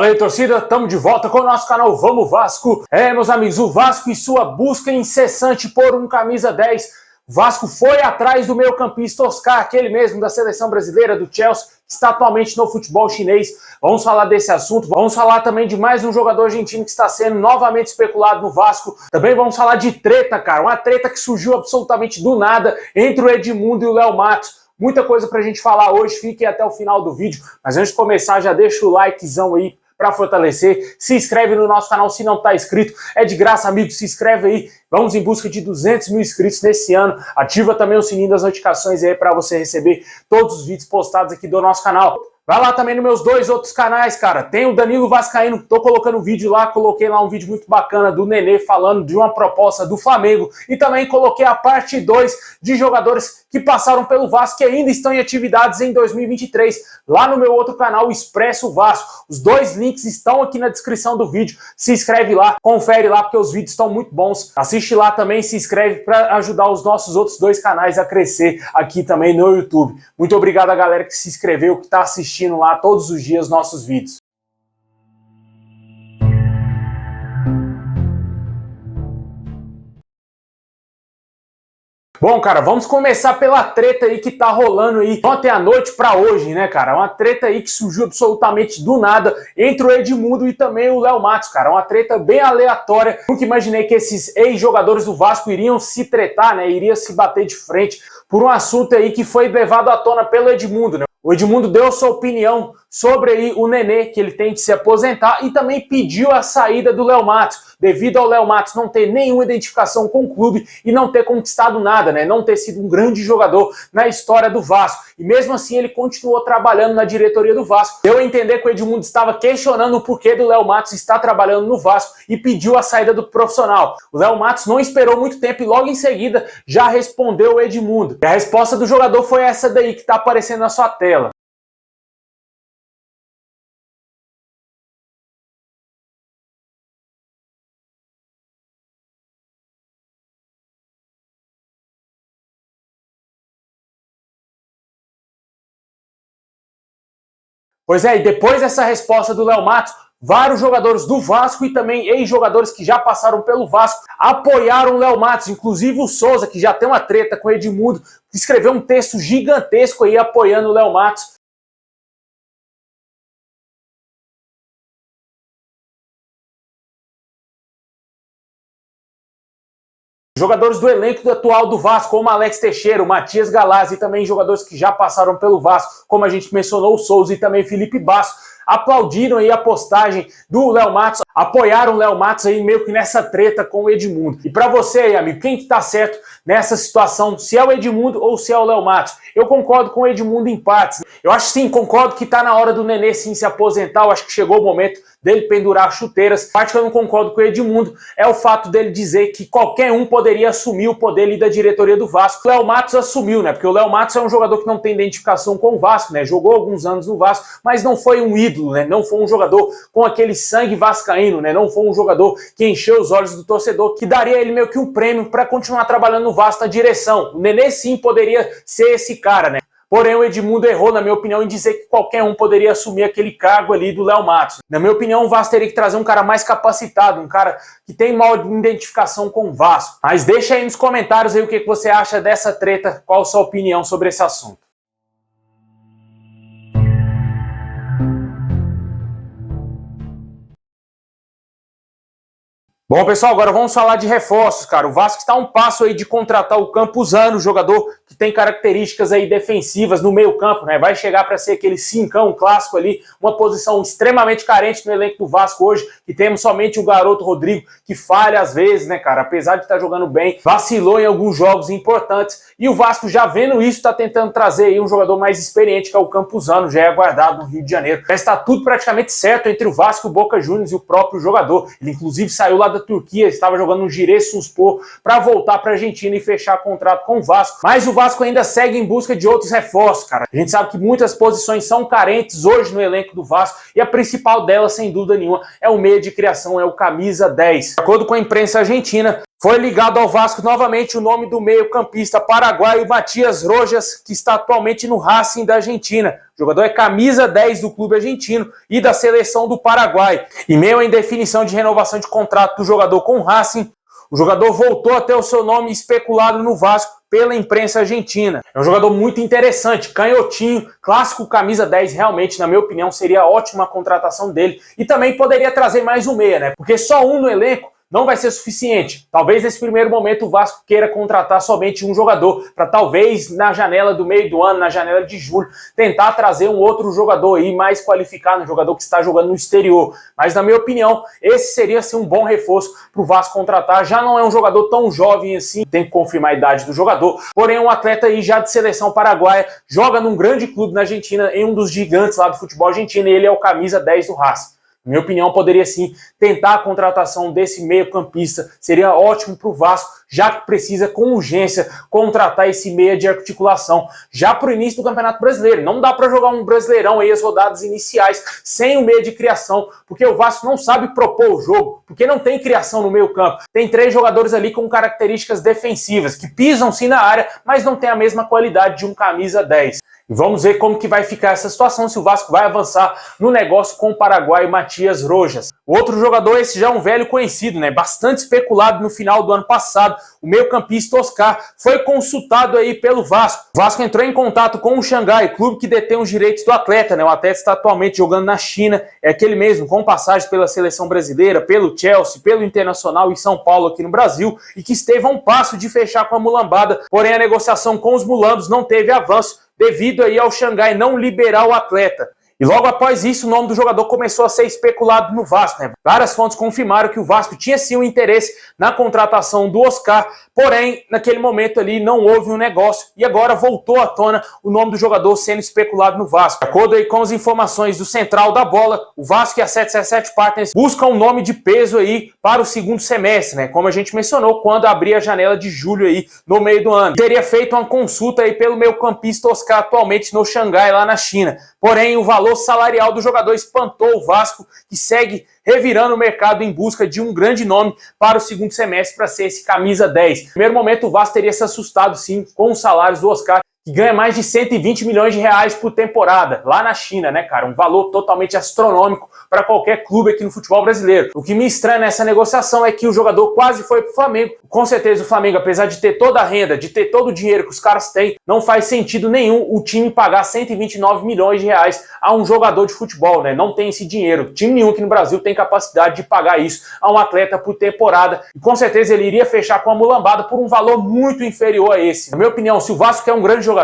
Fala aí, torcida, estamos de volta com o nosso canal Vamos Vasco. Meus amigos, o Vasco em sua busca incessante por um camisa 10, o Vasco foi atrás do meio-campista Oscar, aquele mesmo da seleção brasileira, do Chelsea, que está atualmente no futebol chinês. Vamos falar desse assunto, vamos falar também de mais um jogador argentino que está sendo novamente especulado no Vasco. Também vamos falar de treta, cara, uma treta que surgiu absolutamente do nada entre o Edmundo e o Léo Matos. Muita coisa pra gente falar hoje, fiquem até o final do vídeo. Mas antes de começar, já deixa o likezão aí para fortalecer. Se inscreve no nosso canal se não está inscrito. É de graça, amigo, se inscreve aí. Vamos em busca de 200 mil inscritos nesse ano. Ativa também o sininho das notificações aí para você receber todos os vídeos postados aqui do nosso canal. Vai lá também nos meus dois outros canais, cara. Tem o Danilo Vascaíno, tô colocando um vídeo lá, coloquei lá um vídeo muito bacana do Nenê falando de uma proposta do Flamengo. E também coloquei a parte 2 de jogadores que passaram pelo Vasco e ainda estão em atividades em 2023. Lá no meu outro canal, Expresso Vasco. Os dois links estão aqui na descrição do vídeo. Se inscreve lá, confere lá, porque os vídeos estão muito bons. Assiste lá também, se inscreve para ajudar os nossos outros dois canais a crescer aqui também no YouTube. Muito obrigado a galera que se inscreveu, que está assistindo lá todos os dias nossos vídeos. Bom, cara, vamos começar pela treta aí que tá rolando aí ontem à noite pra hoje, né, cara? Uma treta aí que surgiu absolutamente do nada entre o Edmundo e também o Léo Matos, cara. Uma treta bem aleatória. Nunca imaginei que esses ex-jogadores do Vasco iriam se tretar, né? Iriam se bater de frente por um assunto aí que foi levado à tona pelo Edmundo, né? O Edmundo deu sua opinião sobre aí o Nenê, que ele tem que se aposentar, e também pediu a saída do Léo Matos, devido ao Léo Matos não ter nenhuma identificação com o clube e não ter conquistado nada, né? Não ter sido um grande jogador na história do Vasco. E mesmo assim ele continuou trabalhando na diretoria do Vasco. Deu a entender que o Edmundo estava questionando o porquê do Léo Matos estar trabalhando no Vasco e pediu a saída do profissional. O Léo Matos não esperou muito tempo e logo em seguida já respondeu o Edmundo. E a resposta do jogador foi essa daí que está aparecendo na sua tela. Pois é, e depois dessa resposta do Léo Matos, vários jogadores do Vasco e também ex-jogadores que já passaram pelo Vasco apoiaram o Léo Matos, inclusive o Souza, que já tem uma treta com o Edmundo, que escreveu um texto gigantesco aí apoiando o Léo Matos. Jogadores do elenco atual do Vasco, como Alex Teixeira, o Matias Galazzi e também jogadores que já passaram pelo Vasco, como a gente mencionou, o Souza e também Felipe Basso, aplaudiram aí a postagem do Léo Matos, apoiaram o Léo Matos aí meio que nessa treta com o Edmundo. E pra você aí, amigo, quem que tá certo nessa situação, se é o Edmundo ou se é o Léo Matos? Eu concordo com o Edmundo em partes. Eu acho sim, concordo que tá na hora do Nenê sim se aposentar, eu acho que chegou o momento dele pendurar chuteiras. A parte que eu não concordo com o Edmundo é o fato dele dizer que qualquer um poderia assumir o poder ali da diretoria do Vasco. O Léo Matos assumiu, né? Porque o Léo Matos é um jogador que não tem identificação com o Vasco, né? Jogou alguns anos no Vasco, mas não foi um ídolo, né? Não foi um jogador com aquele sangue vascaíno, né? Não foi um jogador que encheu os olhos do torcedor, que daria a ele meio que um prêmio para continuar trabalhando no Vasco na direção. O Nenê sim poderia ser esse cara, né? Porém, o Edmundo errou, na minha opinião, em dizer que qualquer um poderia assumir aquele cargo ali do Léo Matos. Na minha opinião, o Vasco teria que trazer um cara mais capacitado, um cara que tem maior identificação com o Vasco. Mas deixa aí nos comentários aí o que você acha dessa treta, qual a sua opinião sobre esse assunto. Bom, pessoal, agora vamos falar de reforços, cara. O Vasco está a um passo aí de contratar o Campuzano, jogador que tem características aí defensivas no meio-campo, né? Vai chegar para ser aquele cincão clássico ali, uma posição extremamente carente no elenco do Vasco hoje, que temos somente o garoto Rodrigo, que falha às vezes, né, cara? Apesar de estar jogando bem, vacilou em alguns jogos importantes. E o Vasco, já vendo isso, está tentando trazer aí um jogador mais experiente, que é o Campuzano, já é aguardado no Rio de Janeiro. Já está tudo praticamente certo entre o Vasco, o Boca Juniors e o próprio jogador. Ele, inclusive, saiu lá da Turquia, estava jogando no Giresunspor para voltar para a Argentina e fechar contrato com o Vasco. Mas o Vasco ainda segue em busca de outros reforços, cara. A gente sabe que muitas posições são carentes hoje no elenco do Vasco e a principal delas, sem dúvida nenhuma, é o meia de criação, é o camisa 10. De acordo com a imprensa argentina, Foi ligado ao Vasco novamente o nome do meio-campista paraguaio Matias Rojas, que está atualmente no Racing da Argentina. O jogador é camisa 10 do clube argentino e da seleção do Paraguai. Em meio à indefinição de renovação de contrato do jogador com o Racing, o jogador voltou a ter o seu nome especulado no Vasco pela imprensa argentina. É um jogador muito interessante, canhotinho, clássico camisa 10, realmente, na minha opinião, seria ótima a contratação dele. E também poderia trazer mais um meia, né? Porque só um no elenco não vai ser suficiente. Talvez nesse primeiro momento o Vasco queira contratar somente um jogador, para talvez na janela do meio do ano, na janela de julho, tentar trazer um outro jogador aí mais qualificado, um jogador que está jogando no exterior. Mas na minha opinião, esse seria assim, um bom reforço para o Vasco contratar. Já não é um jogador tão jovem assim, tem que confirmar a idade do jogador, porém um atleta aí já de seleção paraguaia, joga num grande clube na Argentina, em um dos gigantes lá do futebol argentino, e ele é o camisa 10 do Racing. Na minha opinião, poderia sim tentar a contratação desse meio-campista. Seria ótimo para o Vasco, já que precisa com urgência contratar esse meia de articulação já para o início do Campeonato Brasileiro. Não dá para jogar um Brasileirão aí as rodadas iniciais sem o meia de criação, porque o Vasco não sabe propor o jogo, porque não tem criação no meio-campo. Tem 3 jogadores ali com características defensivas, que pisam sim na área, mas não tem a mesma qualidade de um camisa 10. E vamos ver como que vai ficar essa situação, se o Vasco vai avançar no negócio com o paraguaio Matias Rojas. O outro jogador, esse já é um velho conhecido, né? Bastante especulado no final do ano passado. O meio-campista Oscar foi consultado aí pelo Vasco. O Vasco entrou em contato com o Xangai, clube que detém os direitos do atleta, né? O atleta está atualmente jogando na China, é aquele mesmo, com passagem pela seleção brasileira, pelo Chelsea, pelo Internacional e São Paulo aqui no Brasil, e que esteve a um passo de fechar com a mulambada, porém a negociação com os mulambos não teve avanço, devido aí ao Xangai não liberar o atleta. E logo após isso, o nome do jogador começou a ser especulado no Vasco, né? Várias fontes confirmaram que o Vasco tinha sim um interesse na contratação do Oscar, porém, naquele momento ali não houve um negócio e agora voltou à tona o nome do jogador sendo especulado no Vasco. De acordo aí com as informações do Central da Bola, o Vasco e a 777 Partners buscam um nome de peso aí para o segundo semestre, né? Como a gente mencionou, quando abrir a janela de julho aí no meio do ano. Teria feito uma consulta aí pelo meio-campista Oscar atualmente no Xangai, lá na China. Porém, o valor salarial do jogador espantou o Vasco, que segue revirando o mercado em busca de um grande nome para o segundo semestre para ser esse camisa 10. No primeiro momento, o Vasco teria se assustado sim com os salários do Oscar, que ganha mais de 120 milhões de reais por temporada, lá na China, né, cara? Um valor totalmente astronômico para qualquer clube aqui no futebol brasileiro. O que me estranha nessa negociação é que o jogador quase foi pro Flamengo. Com certeza o Flamengo, apesar de ter toda a renda, de ter todo o dinheiro que os caras têm, não faz sentido nenhum o time pagar 129 milhões de reais a um jogador de futebol, né? Não tem esse dinheiro. Time nenhum aqui no Brasil tem capacidade de pagar isso a um atleta por temporada. E com certeza ele iria fechar com a mulambada por um valor muito inferior a esse. Na minha opinião, se o Vasco quer um grande jogador,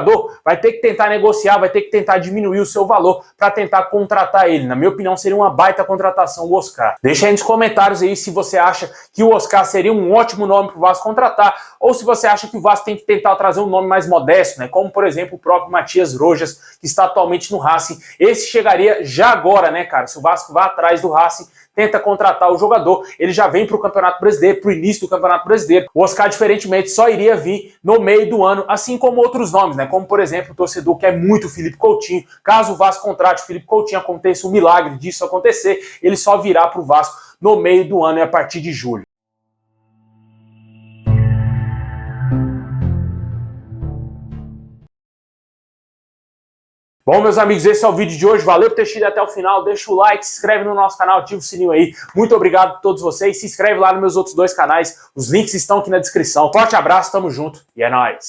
vai ter que tentar negociar, vai ter que tentar diminuir o seu valor para tentar contratar ele. Na minha opinião, seria uma baita contratação o Oscar. Deixa aí nos comentários aí se você acha que o Oscar seria um ótimo nome para o Vasco contratar, ou se você acha que o Vasco tem que tentar trazer um nome mais modesto, né? Como, por exemplo, o próprio Matias Rojas, que está atualmente no Racing. Esse chegaria já agora, né, cara? Se o Vasco vai atrás do Racing, tenta contratar o jogador, ele já vem para o Campeonato Brasileiro, para o início do Campeonato Brasileiro. O Oscar, diferentemente, só iria vir no meio do ano, assim como outros nomes, né? Como, por exemplo, o torcedor quer muito o Felipe Coutinho. Caso o Vasco contrate o Felipe Coutinho, aconteça o milagre disso acontecer, ele só virá para o Vasco no meio do ano e a partir de julho. Bom, meus amigos, esse é o vídeo de hoje. Valeu por ter assistido até o final. Deixa o like, se inscreve no nosso canal, ativa o sininho aí. Muito obrigado a todos vocês. Se inscreve lá nos meus outros 2 canais. Os links estão aqui na descrição. Forte abraço, tamo junto e é nóis.